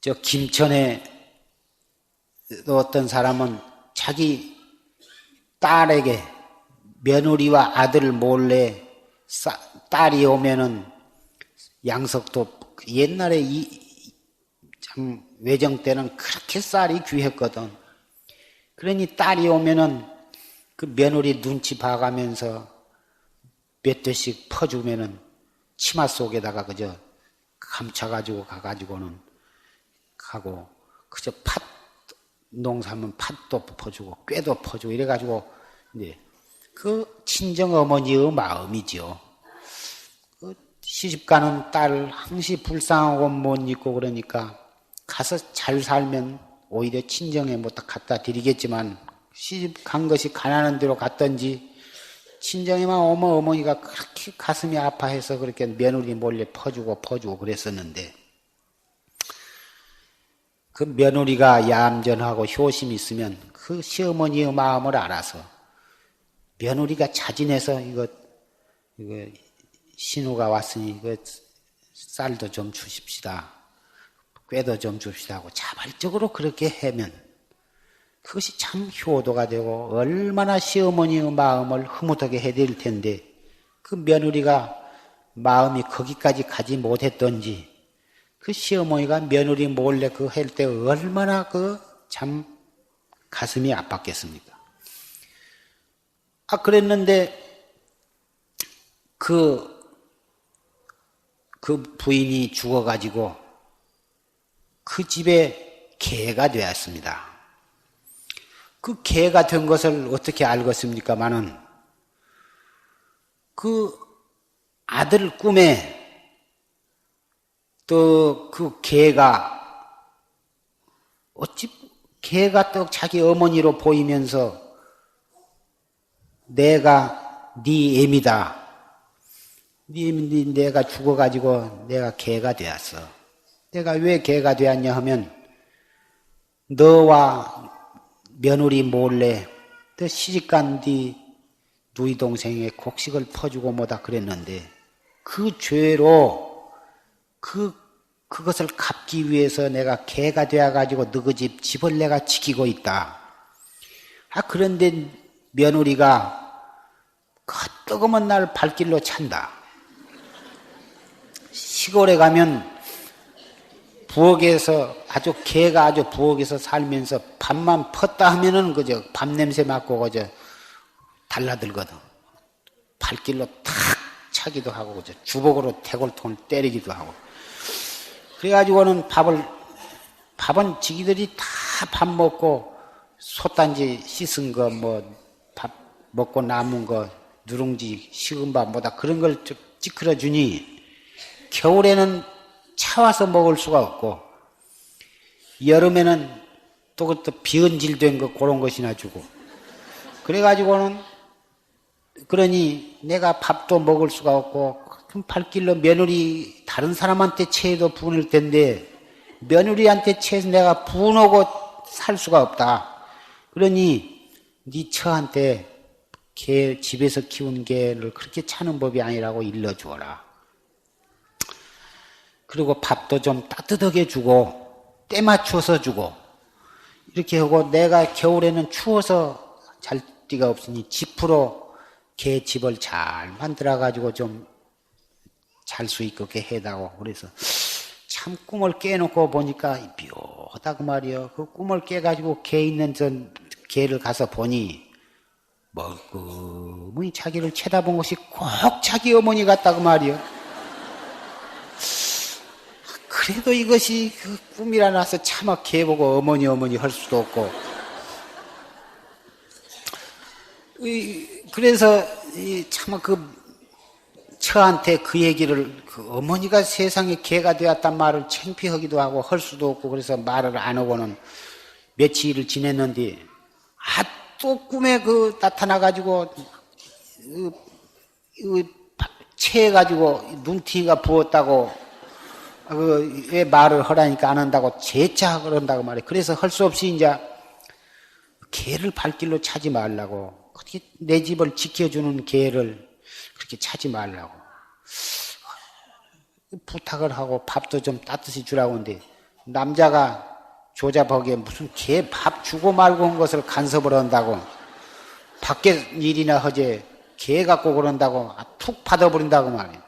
저 김천에 어떤 사람은 자기 딸에게 며느리와 아들 몰래 딸이 오면은 양석도 옛날에 참 외정 때는 그렇게 쌀이 귀했거든. 그러니 딸이 오면은 그 며느리 눈치 봐가면서 몇 대씩 퍼주면은 치마 속에다가 그저 감춰가지고 가가지고는 가고 그저 팥 농사면 팥도 퍼주고 꾀도 퍼주고 이래가지고 이제 그 친정 어머니의 마음이죠. 그 시집가는 딸 항시 불쌍하고 못 있고 그러니까 가서 잘 살면 오히려 친정에 뭐 딱 갖다 드리겠지만 시집 간 것이 가난한 대로 갔던지 친정에만 오면 어머니가 그렇게 가슴이 아파해서 그렇게 며느리 몰래 퍼주고 그랬었는데 그 며느리가 얌전하고 효심이 있으면 그 시어머니의 마음을 알아서 며느리가 자진해서 이거 신우가 왔으니 이거 쌀도 좀 주십시다. 꾀도 좀 줍시다 하고 자발적으로 그렇게 하면 그것이 참 효도가 되고 얼마나 시어머니의 마음을 흐뭇하게 해드릴 텐데 그 며느리가 마음이 거기까지 가지 못했던지 그 시어머니가 며느리 몰래 그 할 때 얼마나 그 참 가슴이 아팠겠습니까? 그랬는데 그 부인이 죽어가지고 그 집에 개가 되었습니다. 그 개가 된 것을 어떻게 알겠습니까마는 그 아들 꿈에 또 그 개가 어찌 개가 또 자기 어머니로 보이면서 내가 네 애미다. 내가 죽어가지고 내가 개가 되었어. 내가 왜 개가 되었냐 하면 너와 며느리 몰래 너 시집간 뒤 누이 동생의 곡식을 퍼주고 뭐다 그랬는데 그 죄로 그것을 갚기 위해서 내가 개가 되어가지고 너희 집을 내가 지키고 있다. 그런데 며느리가 그 뜨거운 날 발길로 찬다. 시골에 가면 부엌에서 개가 아주 부엌에서 살면서 밥만 펐다 하면은 그저 밥 냄새 맡고 그저 달라들거든. 발길로 탁 차기도 하고 그저 주걱으로 대골통을 때리기도 하고. 그래가지고는 밥은 지기들이 다 밥 먹고 솥단지 씻은 거 밥 먹고 남은 거 누룽지 식은 밥 뭐다 그런 걸 찌그러 주니 겨울에는 차와서 먹을 수가 없고 여름에는 또 그것도 비은질된 거 그런 것이나 주고 그래가지고는 그러니 내가 밥도 먹을 수가 없고 큰 발길로 며느리 다른 사람한테 체해도 분을 텐데 며느리한테 체해서 내가 분하고 살 수가 없다. 그러니 네 처한테 개 집에서 키운 개를 그렇게 차는 법이 아니라고 일러주어라. 그리고 밥도 좀 따뜻하게 주고 때 맞춰서 주고 이렇게 하고 내가 겨울에는 추워서 잘 데가 없으니 집으로 개 집을 잘 만들어 가지고 좀 잘 수 있게 해다오. 그래서 참 꿈을 깨놓고 보니까 묘하다고 말이요. 그 꿈을 깨가지고 개 있는 개를 가서 보니 멀끔히 자기를 쳐다본 것이 꼭 자기 어머니 같다고 말이요. 그래도 이것이 그 꿈이라 나서 차마 개 보고 어머니 할 수도 없고. 그래서 차마 처한테 그 얘기를 어머니가 세상에 개가 되었단 말을 창피하기도 하고 할 수도 없고 그래서 말을 안 하고는 며칠을 지냈는데 또 꿈에 나타나가지고 체해가지고 눈티가 부었다고 왜 말을 하라니까 안 한다고 재차 그런다고 말해. 그래서 할 수 없이 이제 개를 발길로 차지 말라고 어떻게 내 집을 지켜주는 개를 그렇게 차지 말라고 부탁을 하고 밥도 좀 따뜻히 주라고 하는데 남자가 조잡하게 무슨 개 밥 주고 말고 한 것을 간섭을 한다고 밖에 일이나 하지 개 갖고 그런다고 툭 받아버린다고 말이에요.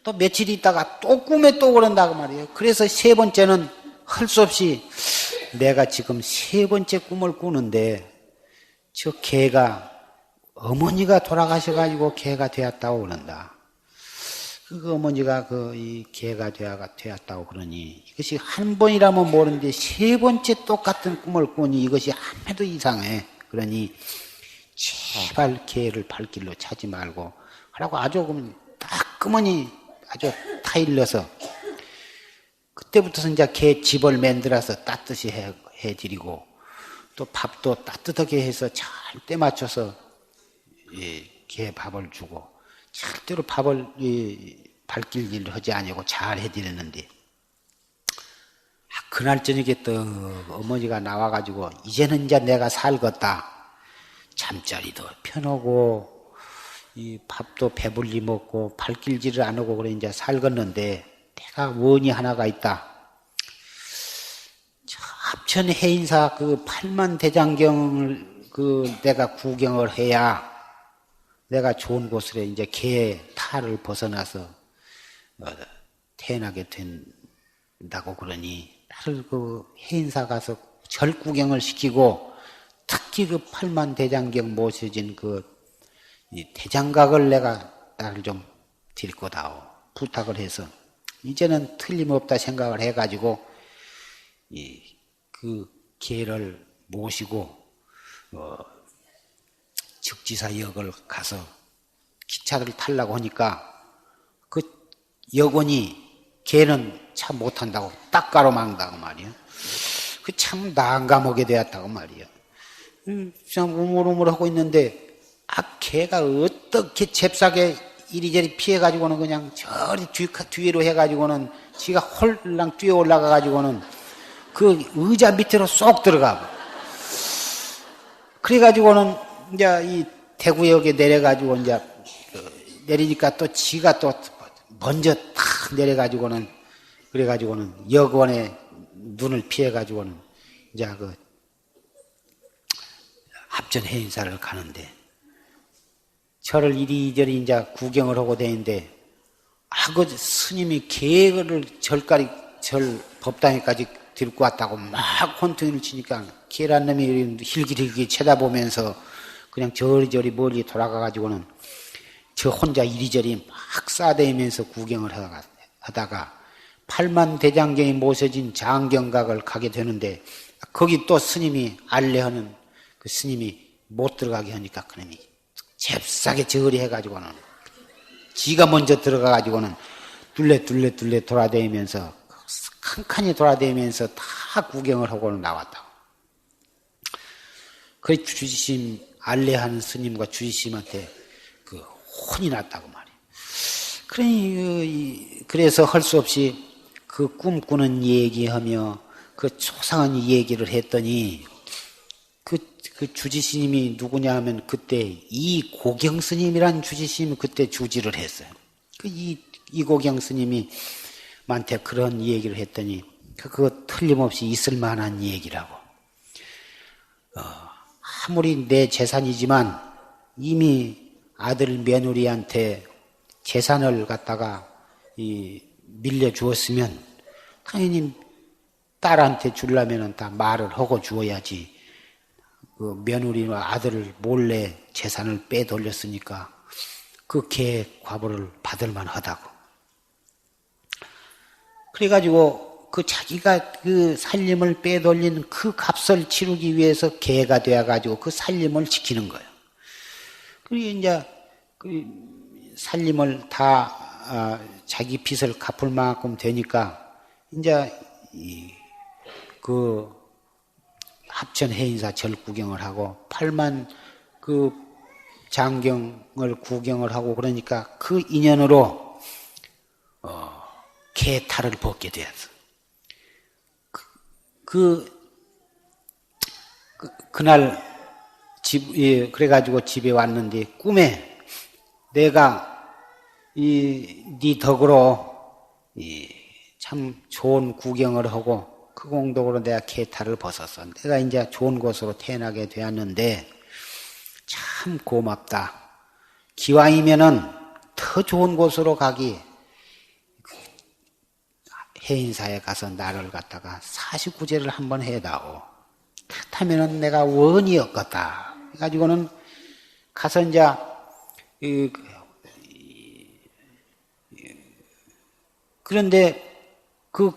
또 며칠 있다가 또 꿈에 또 그런다고 말이에요. 그래서 세 번째는 할 수 없이 내가 지금 세 번째 꿈을 꾸는데 저 개가 어머니가 돌아가셔가지고 개가 되었다고 그런다. 그 어머니가 이 개가 되었다고 그러니 이것이 한 번이라면 모르는데 세 번째 똑같은 꿈을 꾸니 이것이 아무래도 이상해. 그러니 제발 개를 발길로 차지 말고 하라고 아주 따끔하니 아주 타일러서 그때부터 이제 개 집을 만들어서 따뜻이 해드리고 또 밥도 따뜻하게 해서 잘 때 맞춰서 개 밥을 주고 절대로 밥을 발길 일을 하지 아니고 잘 해드렸는데 그날 저녁에 또 어머니가 나와가지고 이제는 이제 내가 살겠다. 잠자리도 편하고 이 밥도 배불리 먹고 발길질을 안 하고 그래 이제 살겠는데 내가 원이 하나가 있다. 저 합천 해인사 그 팔만대장경을 내가 구경을 해야 내가 좋은 곳으로 이제 개 탈을 벗어나서 태어나게 된다고 그러니 나를 해인사 가서 절 구경을 시키고 특히 그 팔만대장경 모셔진 이 대장각을 나를 좀 데리고 다오 부탁을 해서 이제는 틀림없다 생각을 해가지고 그 개를 모시고 즉지사역을 가서 기차를 타려고 하니까 그 여군이 개는 참 못한다고 딱 가로막는다고 말이야. 그 참 난감하게 되었다고 말이야. 참 우물우물하고 있는데 개가 어떻게 잽싸게 이리저리 피해가지고는 그냥 저리 뒤로 해가지고는 지가 홀랑 뛰어 올라가가지고는 그 의자 밑으로 쏙 들어가고 그래가지고는 이제 이 대구역에 내려가지고 이제 내리니까 또 지가 또 먼저 탁 내려가지고는 그래가지고는 여관에 눈을 피해가지고는 이제 합천 해인사를 가는데 저를 이리저리 이제 구경을 하고 다니는데 그 스님이 개를 절 법당에까지 들고 왔다고 막 혼통을 치니까 개란 놈이 힐기힐기 쳐다보면서 그냥 저리저리 멀리 돌아가가지고는 저 혼자 이리저리 막 싸대면서 구경을 하다가 팔만대장경이 모셔진 장경각을 가게 되는데 거기 또 스님이 알레하는 그 스님이 못 들어가게 하니까 그놈이 잽싸게 저리해가지고는 지가 먼저 들어가가지고는 둘레 돌아다니면서 칸칸이 돌아다니면서 다 구경을 하고는 나왔다고. 그 주지심 알레하는 스님과 주지심한테 혼이 났다고 말이에요. 그래서 할 수 없이 그 꿈꾸는 얘기하며 그 초상한 얘기를 했더니 그 주지스님이 누구냐 하면 그때 이 고경 스님이란 주지스님이 그때 주지를 했어요. 이고경 스님이 만테 그런 얘기를 했더니 그거 틀림없이 있을 만한 얘기라고. 아무리 내 재산이지만 이미 아들 며느리한테 재산을 갖다가 밀려주었으면 당연히 딸한테 주려면 다 말을 하고 주어야지. 그 며느리와 아들을 몰래 재산을 빼돌렸으니까 그 개 과보를 받을만 하다고. 그래가지고 자기가 그 살림을 빼돌린 그 값을 치르기 위해서 개가 되어가지고 그 살림을 지키는 거예요. 그리고 이제 그 살림을 다 자기 빚을 갚을 만큼 되니까 이제 그 합천 해인사 절 구경을 하고 8만 그 장경을 구경을 하고 그러니까 그 인연으로 개탈을 벗게 되었어. 그날 그래가지고 집에 왔는데 꿈에 내가 네 덕으로 참 좋은 구경을 하고 그 공덕으로 내가 개탈을 벗었어. 내가 이제 좋은 곳으로 태어나게 되었는데 참 고맙다. 기왕이면은 더 좋은 곳으로 가기 해인사에 가서 나를 갖다가 49제를 한번 해다오. 그렇다면은 내가 원이 없겠다. 그래가지고는 가서 이제 그런데 그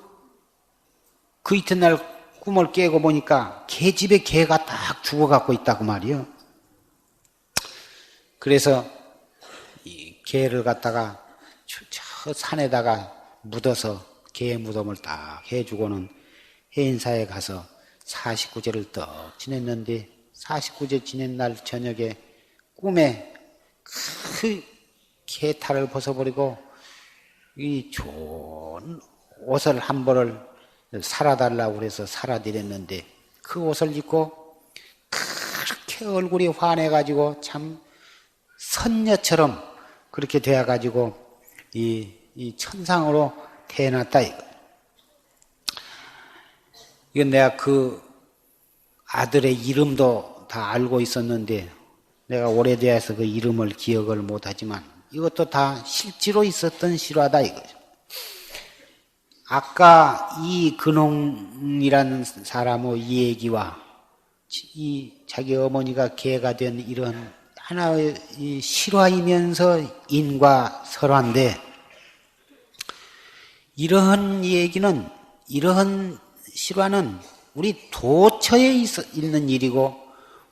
이튿날 꿈을 깨고 보니까 개집에 개가 딱 죽어갖고 있다고 말이요. 그래서 이 개를 갖다가 저 산에다가 묻어서 개 무덤을 딱 해주고는 해인사에 가서 49제를 떡 지냈는데 49제 지낸 날 저녁에 꿈에 그 개탈을 벗어버리고 이 좋은 옷을 한 벌을 살아달라고 그래서 살아드렸는데 그 옷을 입고 그렇게 얼굴이 환해가지고 참 선녀처럼 그렇게 되어가지고 이 천상으로 태어났다 이거. 이건 내가 그 아들의 이름도 다 알고 있었는데 내가 오래되어서 그 이름을 기억을 못하지만 이것도 다 실제로 있었던 실화다 이거죠. 아까 이 근홍이라는 사람의 이 얘기와 이 자기 어머니가 개가 된 이런 하나의 이 실화이면서 인과설화인데 이러한 얘기는 이러한 실화는 우리 도처에 있는 일이고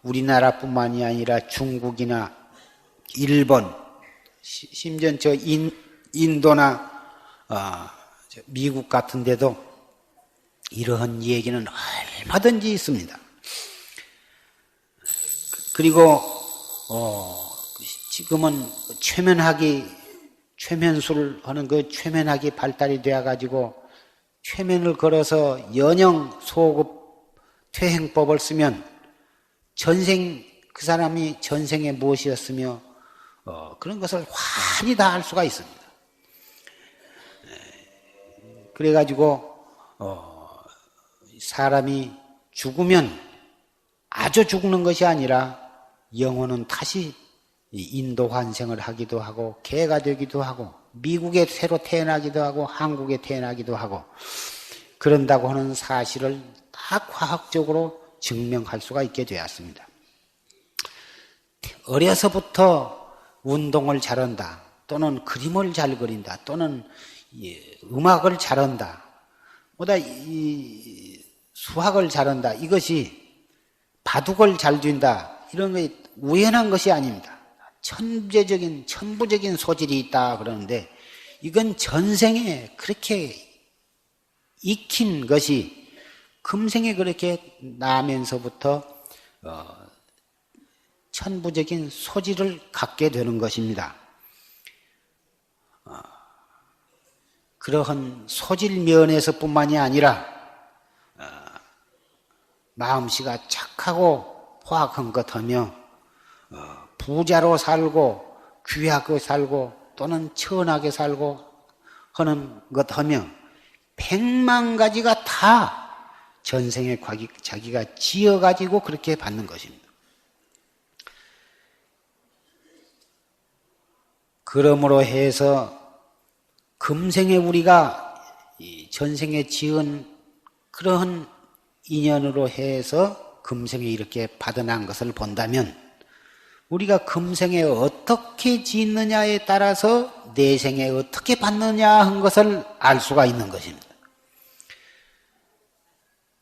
우리나라뿐만이 아니라 중국이나 일본 심지어 저 인도나 미국 같은 데도 이러한 얘기는 얼마든지 있습니다. 그리고 지금은 최면술 하는 그 최면학이 발달이 되어가지고 최면을 걸어서 연영 소급 퇴행법을 쓰면 그 사람이 전생에 무엇이었으며 그런 것을 환히 다 알 수가 있습니다. 그래가지고 사람이 죽으면 아주 죽는 것이 아니라 영혼은 다시 인도 환생을 하기도 하고 개가 되기도 하고 미국에 새로 태어나기도 하고 한국에 태어나기도 하고 그런다고 하는 사실을 다 과학적으로 증명할 수가 있게 되었습니다. 어려서부터 운동을 잘한다 또는 그림을 잘 그린다 또는 음악을 잘한다 뭐다 수학을 잘한다 이것이 바둑을 잘 둔다 이런 게 우연한 것이 아닙니다. 천부적인 소질이 있다 그러는데 이건 전생에 그렇게 익힌 것이 금생에 그렇게 나면서부터 천부적인 소질을 갖게 되는 것입니다. 그러한 소질 면에서 뿐만이 아니라 마음씨가 착하고 포악한 것하며 부자로 살고 귀하게 살고 또는 천하게 살고 하는 것하며 100만 가지가 다 전생에 자기가 지어가지고 그렇게 받는 것입니다. 그러므로 해서 금생에 우리가 전생에 지은 그러한 인연으로 해서 금생에 이렇게 받아난 것을 본다면 우리가 금생에 어떻게 짓느냐에 따라서 내생에 어떻게 받느냐 한 것을 알 수가 있는 것입니다.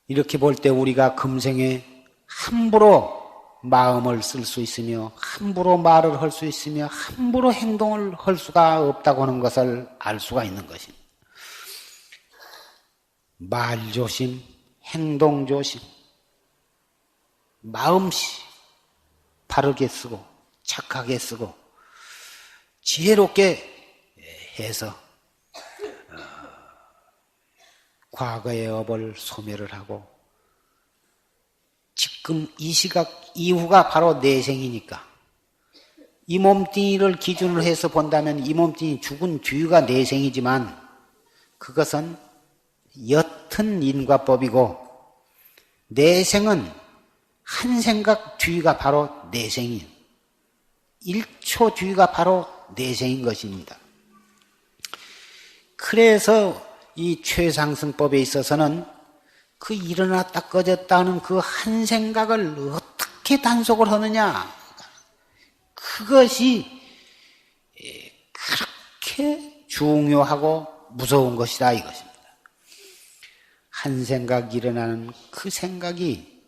이렇게 볼 때 우리가 금생에 함부로 마음을 쓸 수 있으며 함부로 말을 할 수 있으며 함부로 행동을 할 수가 없다고 하는 것을 알 수가 있는 것입니다. 말 조심, 행동 조심, 마음씨 바르게 쓰고 착하게 쓰고 지혜롭게 해서 과거의 업을 소멸을 하고 지금 이 시각 이후가 바로 내생이니까 이 몸뚱이를 기준으로 해서 본다면 이 몸뚱이 죽은 뒤가 내생이지만 그것은 옅은 인과법이고 내생은 한 생각 뒤가 바로 내생이에요. 1초 뒤가 바로 내생인 것입니다. 그래서 이 최상승법에 있어서는 그 일어났다 꺼졌다는 그 한 생각을 어떻게 단속을 하느냐, 그것이 그렇게 중요하고 무서운 것이다 이것입니다. 한 생각 일어나는 그 생각이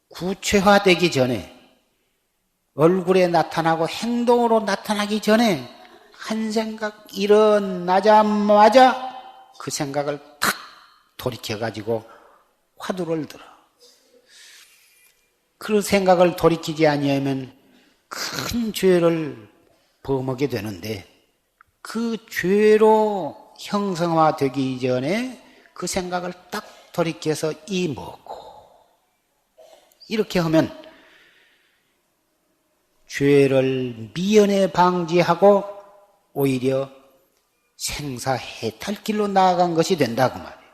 구체화되기 전에, 얼굴에 나타나고 행동으로 나타나기 전에 한 생각 일어나자마자 그 생각을 탁 돌이켜가지고 화두를 들어. 그 생각을 돌이키지 아니하면 큰 죄를 범하게 되는데, 그 죄로 형성화되기 전에 그 생각을 딱 돌이켜서 이 먹고 이렇게 하면 죄를 미연에 방지하고 오히려 생사해탈길로 나아간 것이 된다 그 말이에요.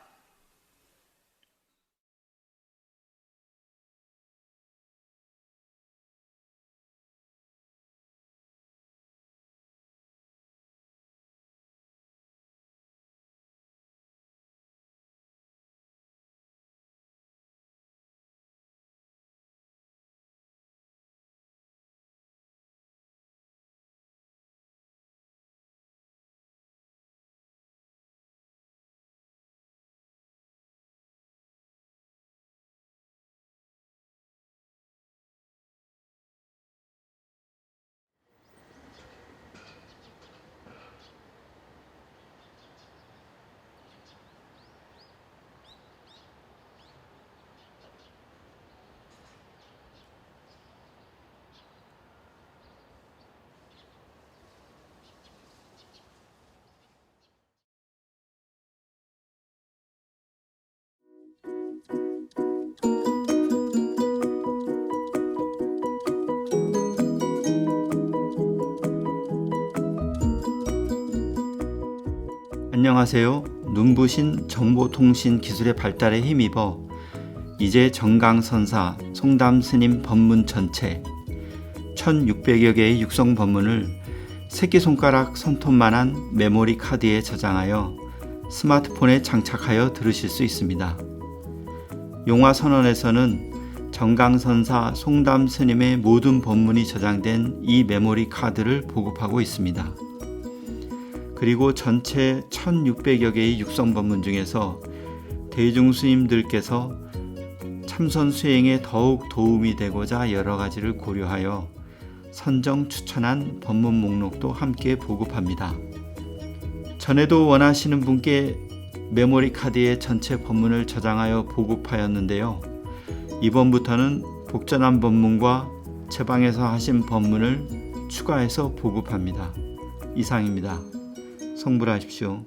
안녕하세요. 눈부신 정보통신 기술의 발달에 힘입어 이제 정강선사 송담스님 법문 전체 1600여 개의 육성 법문을 새끼손가락 손톱만한 메모리 카드에 저장하여 스마트폰에 장착하여 들으실 수 있습니다. 용화선언에서는 정강선사 송담스님의 모든 법문이 저장된 이 메모리 카드를 보급하고 있습니다. 그리고 전체 1600여 개의 육성 법문 중에서 대중스님들께서 참선 수행에 더욱 도움이 되고자 여러 가지를 고려하여 선정 추천한 법문 목록도 함께 보급합니다. 전에도 원하시는 분께 메모리 카드에 전체 법문을 저장하여 보급하였는데요. 이번부터는 복전한 법문과 제 방에서 하신 법문을 추가해서 보급합니다. 이상입니다. 성불하십시오.